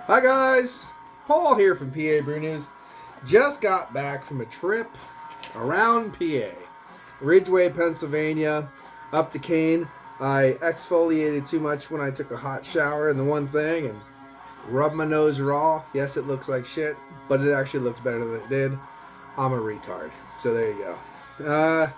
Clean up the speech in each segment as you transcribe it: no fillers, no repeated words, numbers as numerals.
Hi guys, Paul here from PABrewNews. Just got back from a trip around PA, Ridgeway, Pennsylvania, up to Kane. I exfoliated too much when I took a hot shower in the one thing and rubbed my nose raw. Yes, it looks like shit, but it actually looks better than it did. I'm a retard. So there you go.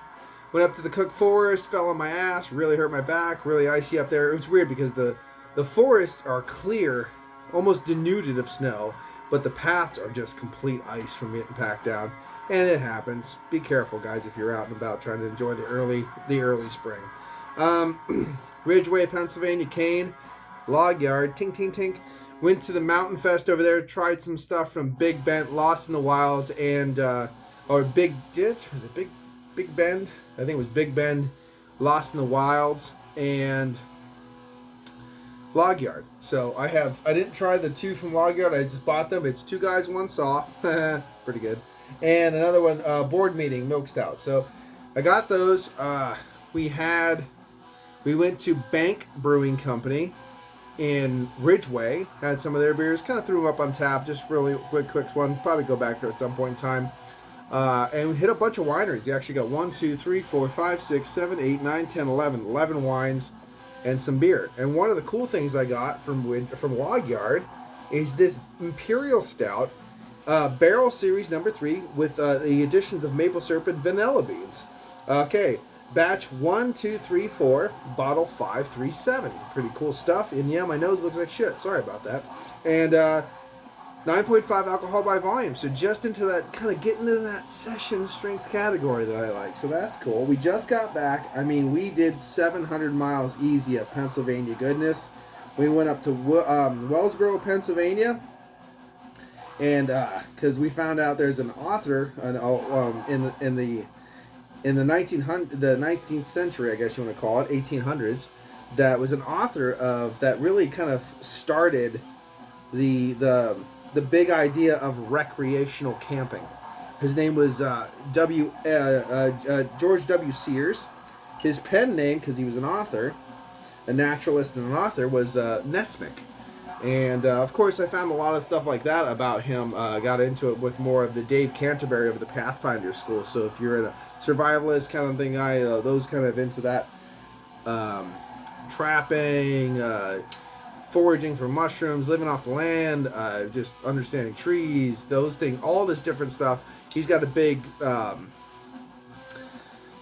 Went up to the Cook Forest, fell on my ass, really hurt my back, really icy up there. It was weird because the forests are clear, almost denuded of snow, but the paths are just complete ice from getting packed down. And it happens. Be careful, guys, if you're out and about trying to enjoy the early spring. Ridgeway, Pennsylvania, Kane, Logyard, tink, tink, tink. Went to the Mountain Fest over there, tried some stuff from Big Bend, Lost in the Wilds, and or Big Ditch. Was it Big Bend? I think it was Big Bend, Lost in the Wilds, and Logyard. So I didn't try the two from Logyard. I just bought them. It's two guys, one saw. Pretty good. And another one, Board Meeting Milk Stout. So I got those. We went to Bank Brewing Company in Ridgeway. Had some of their beers. Kind of threw them up on tap. Just really quick one. Probably go back there at some point in time. And we hit a bunch of wineries. You actually got 1, 2, 3, 4, 5, 6, 7, 8, 9, 10, 11 wines and some beer. And one of the cool things I got from Logyard is this Imperial Stout, Barrel Series number 3 with the additions of maple syrup and vanilla beans. Okay, batch 1, 2, 3, 4, bottle 5, 3, 7. Pretty cool stuff. And yeah, my nose looks like shit. Sorry about that. And 9.5 alcohol by volume, so just into that, kind of getting into that session strength category that I like. So that's cool. We just got back. I mean, we did 700 miles easy of Pennsylvania goodness. We went up to Wellsboro, Pennsylvania, and because we found out there's an author in the 19th century, I guess you want to call it, 1800s, that was an author of that really kind of started the big idea of recreational camping. His name was George W. Sears. His pen name, because he was an author, a naturalist and an author, was Nesmik. And of course, I found a lot of stuff like that about him. Got into it with more of the Dave Canterbury of the Pathfinder School. So if you're in a survivalist kind of thing, those kind of into that trapping, foraging for mushrooms, living off the land, just understanding trees, those things, all this different stuff. He's got a big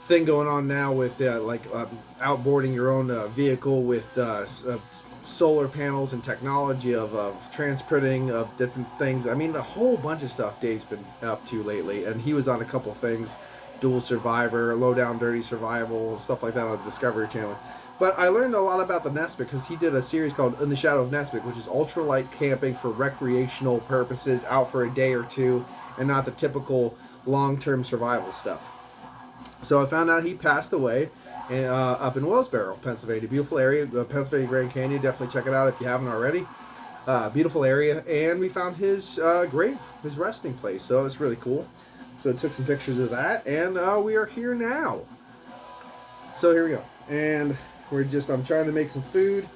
thing going on now with outboarding your own vehicle with solar panels and technology of transporting of different things. I mean, a whole bunch of stuff Dave's been up to lately, and he was on a couple things, Dual Survivor, Low Down Dirty Survival, stuff like that on the Discovery Channel. But I learned a lot about the Nesmik because he did a series called In the Shadow of Nesmik, which is ultralight camping for recreational purposes, out for a day or two, and not the typical long-term survival stuff. So I found out he passed away up in Wellsboro, Pennsylvania. Beautiful area, Pennsylvania Grand Canyon. Definitely check it out if you haven't already. Beautiful area. And we found his grave, his resting place. So it's really cool. So I took some pictures of that, and we are here now. So here we go. And I'm trying to make some food,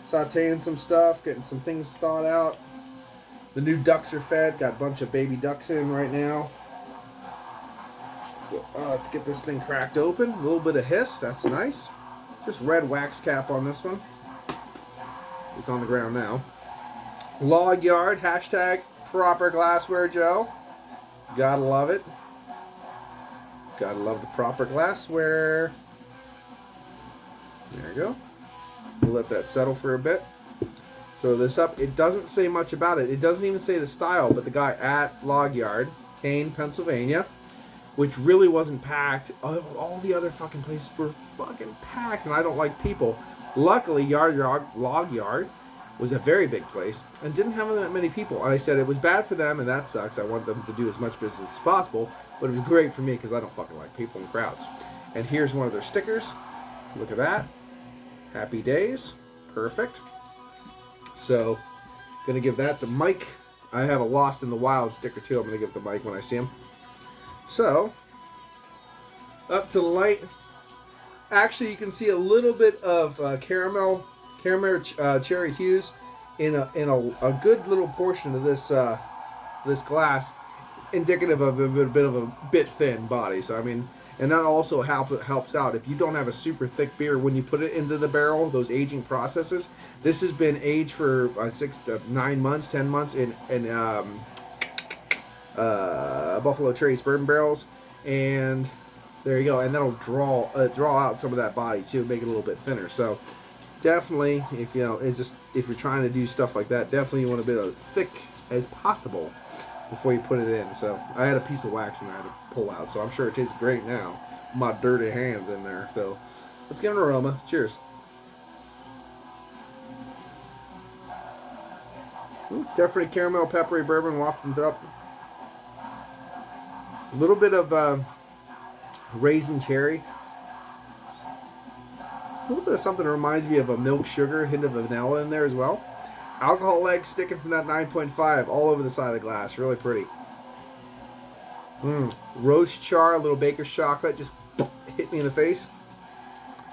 sauteing some stuff, getting some things thawed out. The new ducks are fed. Got a bunch of baby ducks in right now. So let's get this thing cracked open. A little bit of hiss. That's nice. Just red wax cap on this one. It's on the ground now. Logyard, hashtag proper glassware, Joe. Gotta love it. Gotta love the proper glassware. There you go. We'll let that settle for a bit. Throw this up. It doesn't say much about it. It doesn't even say the style, but the guy at Logyard, Kane, Pennsylvania, which really wasn't packed. All the other fucking places were fucking packed, and I don't like people. Luckily, Logyard was a very big place and didn't have that many people. And I said it was bad for them, and that sucks. I want them to do as much business as possible, but it was great for me because I don't fucking like people in crowds. And here's one of their stickers. Look at that. Happy days. Perfect. So, gonna give that to Mike. I have a Lost in the Wild sticker too. I'm gonna give it to Mike when I see him. So, up to the light. Actually, you can see a little bit of caramel cherry hues in a good little portion of this this glass, indicative of a bit thin body. So I mean, and that also helps out if you don't have a super thick beer when you put it into the barrel. Those aging processes. This has been aged for 6 to 9 months, 10 months in Buffalo Trace bourbon barrels, and there you go. And that'll draw out some of that body too, make it a little bit thinner. So definitely, if you know, it's just if you're trying to do stuff like that, definitely you want a bit as thick as possible before you put it in. So I had a piece of wax in there I had to pull out, so I'm sure it tastes great now. My dirty hands in there. So let's get an aroma. Cheers. Definitely caramel, peppery bourbon wafted up. A little bit of raisin cherry. A little bit of something that reminds me of a milk sugar, hint of vanilla in there as well. Alcohol legs sticking from that 9.5 all over the side of the glass. Really pretty. Roast char, a little baker's chocolate just hit me in the face.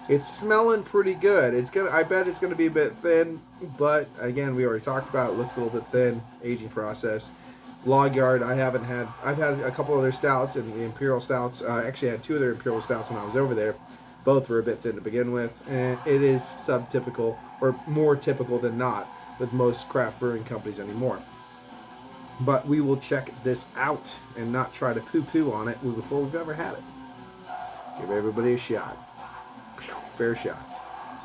It's smelling pretty good. I bet it's gonna be a bit thin, but again, we already talked about it. Looks a little bit thin. Aging process. Logyard, I've had a couple other stouts and the imperial stouts. I actually had 2 other imperial stouts when I was over there. Both were a bit thin to begin with, and it is subtypical or more typical than not with most craft brewing companies anymore. But we will check this out and not try to poo-poo on it before we've ever had it. Give everybody a shot. Fair shot.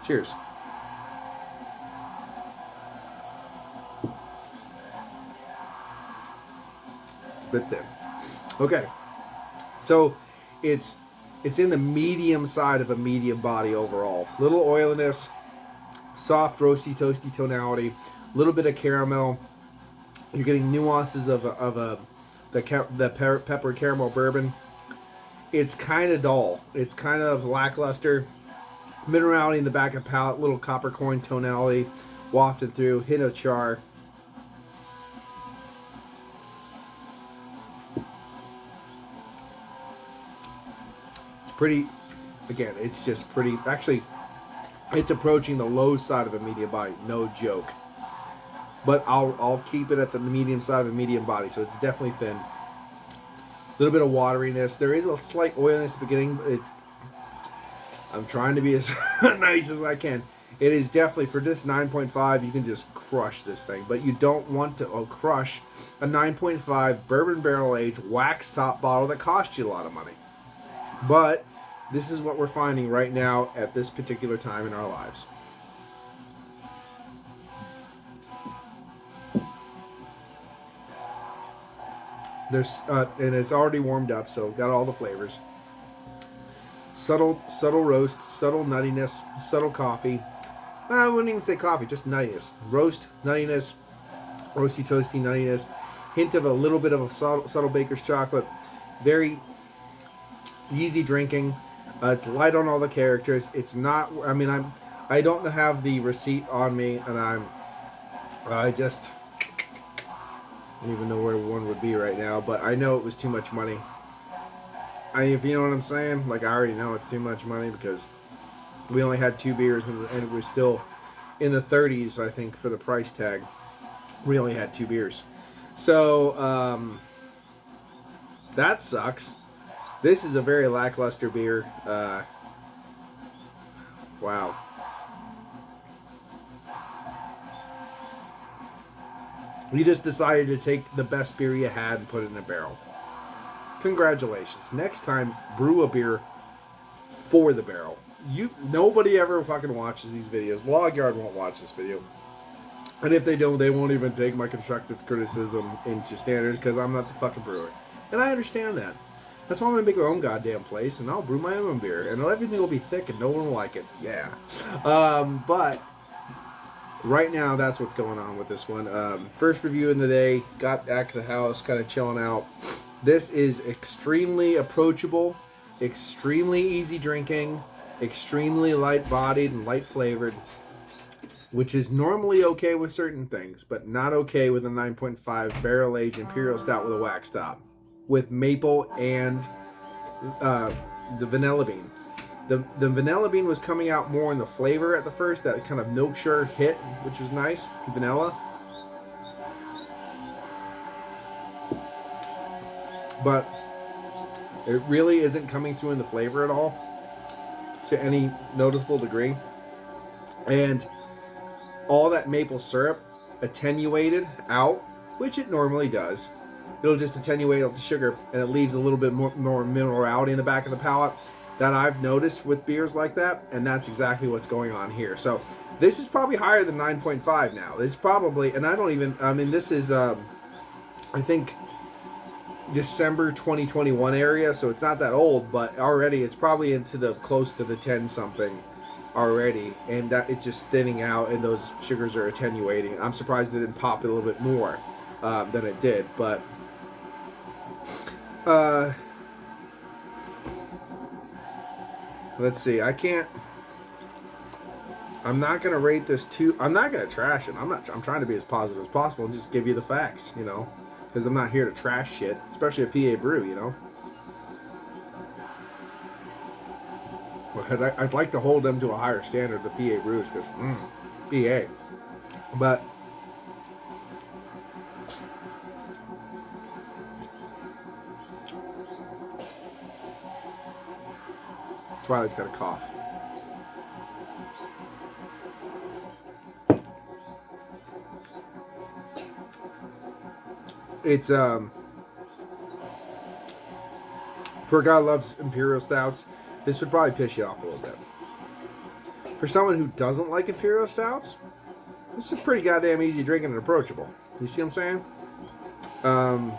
Cheers. It's a bit thin. Okay. So it's in the medium side of a medium body overall. Little oiliness, soft, roasty, toasty tonality, a little bit of caramel. You're getting nuances of the pepper caramel bourbon. It's kind of dull. It's kind of lackluster. Minerality in the back of palate, little copper coin tonality wafted through, hint of char. It's pretty, again, it's just pretty, actually, it's approaching the low side of a medium body, no joke. But I'll keep it at the medium side of a medium body, so it's definitely thin. A little bit of wateriness. There is a slight oiliness at the beginning, but I'm trying to be as nice as I can. It is definitely, for this 9.5, you can just crush this thing. But you don't want to crush a 9.5 bourbon barrel aged wax top bottle that costs you a lot of money. But this is what we're finding right now at this particular time in our lives. And it's already warmed up, so got all the flavors. Subtle roast, subtle nuttiness, subtle coffee. I wouldn't even say coffee, just nuttiness. Roast, nuttiness, roasty, toasty nuttiness. Hint of a little bit of a subtle baker's chocolate. Very easy drinking. It's light on all the characters. It's not, I mean, I don't have the receipt on me, and I just don't even know where one would be right now, but I know it was too much money. If you know what I'm saying, like, I already know it's too much money because we only had 2 beers and it was still in the 30s, I think, for the price tag. We only had 2 beers. So, that sucks. This is a very lackluster beer. Wow. You just decided to take the best beer you had and put it in a barrel. Congratulations. Next time, brew a beer for the barrel. Nobody ever fucking watches these videos. Logyard won't watch this video. And if they don't, they won't even take my constructive criticism into standards because I'm not the fucking brewer. And I understand that. That's why I'm going to make my own goddamn place and I'll brew my own beer. And everything will be thick and no one will like it. Yeah. But right now, that's what's going on with this one. First review in the day. Got back to the house, kind of chilling out. This is extremely approachable, extremely easy drinking, extremely light-bodied and light-flavored, which is normally okay with certain things, but not okay with a 9.5 barrel-aged Imperial Stout with a wax top, with maple and the vanilla bean. The vanilla bean was coming out more in the flavor at the first, that kind of milk sugar hit, which was nice. Vanilla. But it really isn't coming through in the flavor at all to any noticeable degree. And all that maple syrup attenuated out, which it normally does. It'll just attenuate out the sugar, and it leaves a little bit more minerality in the back of the palate that I've noticed with beers like that, and that's exactly what's going on here. So this is probably higher than 9.5 now. This is probably, and I don't even, I mean, this is, I think, December 2021 area, so it's not that old, but already it's probably into the close to the 10 something already, and that it's just thinning out and those sugars are attenuating. I'm surprised it didn't pop a little bit more than it did, but let's see. I'm not gonna rate this too. I'm not gonna trash it. I'm trying to be as positive as possible and just give you the facts, you know, because I'm not here to trash shit, especially a PA brew, you know. But I'd like to hold them to a higher standard, the PA brews, because PA. But Twilight's got a cough. It's for a guy who loves imperial stouts, this would probably piss you off a little bit. For someone who doesn't like imperial stouts, this is pretty goddamn easy drinking and approachable. You see what I'm saying?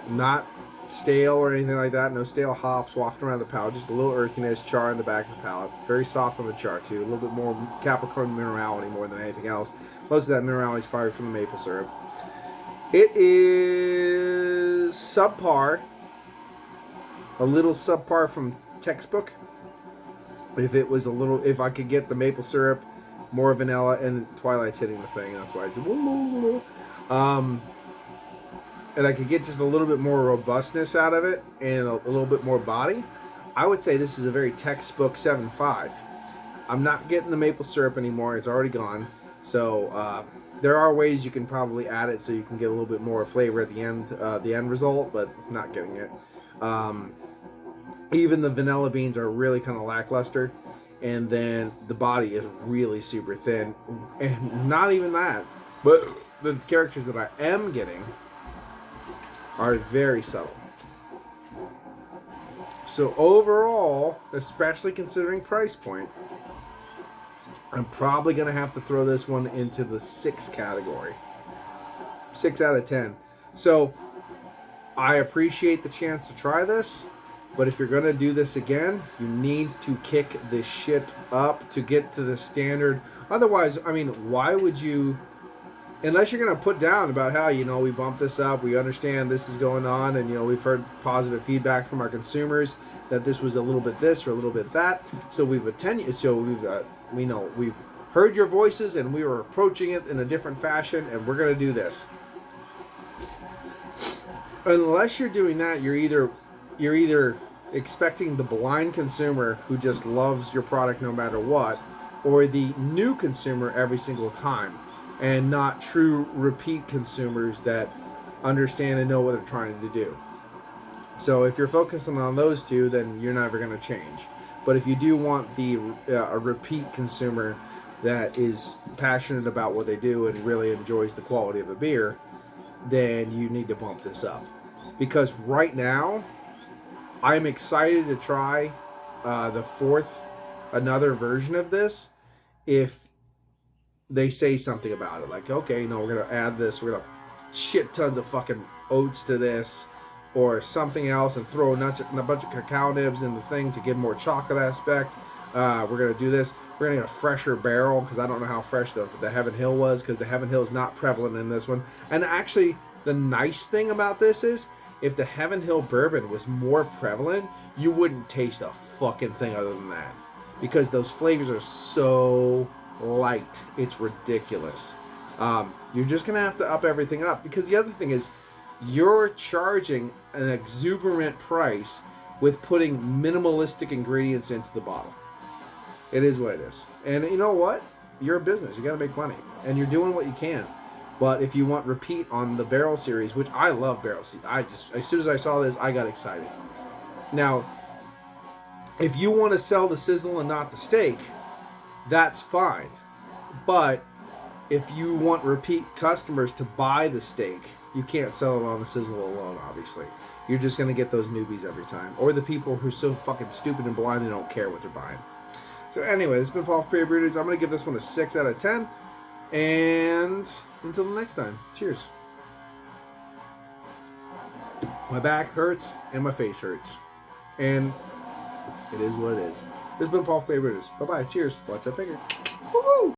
Not stale or anything like that. No stale hops wafting around the palate. Just a little earthiness, char in the back of the palate. Very soft on the char too. A little bit more Capricorn minerality more than anything else. Most of that minerality is probably from the maple syrup. It is subpar. A little subpar from textbook. If I could get the maple syrup, more vanilla, and Twilight's hitting the thing. That's why it's and I could get just a little bit more robustness out of it and a little bit more body, I would say this is a very textbook 7.5. I'm not getting the maple syrup anymore. It's already gone. So there are ways you can probably add it so you can get a little bit more flavor at the end result, but not getting it. Even the vanilla beans are really kind of lackluster. And then the body is really super thin. And not even that, but the characters that I am getting are very subtle. So overall, especially considering price point, I'm probably going to have to throw this one into the 6 category. 6 out of 10. So I appreciate the chance to try this, but if you're going to do this again, you need to kick this shit up to get to the standard. Otherwise, I mean, why would you... Unless you're going to put down about how, you know, we bumped this up, we understand this is going on, and, you know, we've heard positive feedback from our consumers that this was a little bit this or a little bit that. So we've we've heard your voices and we were approaching it in a different fashion, and we're going to do this. Unless you're doing that, you're either expecting the blind consumer who just loves your product no matter what, or the new consumer every single time, and not true repeat consumers that understand and know what they're trying to do. So if you're focusing on those two, then you're never going to change. But if you do want a repeat consumer that is passionate about what they do and really enjoys the quality of the beer, then you need to bump this up. Because right now, I'm excited to try another version of this if they say something about it. Like, okay, no, we're going to add this. We're going to shit tons of fucking oats to this or something else and throw a bunch of cacao nibs in the thing to give more chocolate aspect. We're going to do this. We're going to get a fresher barrel because I don't know how fresh the Heaven Hill was, because the Heaven Hill is not prevalent in this one. And actually, the nice thing about this is if the Heaven Hill bourbon was more prevalent, you wouldn't taste a fucking thing other than that, because those flavors are so light. It's ridiculous. You're just going to have to up everything up, because the other thing is you're charging an exuberant price with putting minimalistic ingredients into the bottle. It is what it is. And you know what? You're a business. You got to make money. And you're doing what you can. But if you want repeat on the barrel series, which I love barrel series, as soon as I saw this, I got excited. Now, if you want to sell the sizzle and not the steak, that's fine. But if you want repeat customers to buy the steak, you can't sell it on the sizzle alone, obviously. You're just going to get those newbies every time. Or the people who are so fucking stupid and blind they don't care what they're buying. So anyway, this has been Paul from PABrewNews. I'm going to give this one a 6 out of 10. And until the next time, cheers. My back hurts and my face hurts. And it is what it is. This has been Paul from PABrewNews. Bye-bye. Cheers. Watch that finger. Woo-hoo!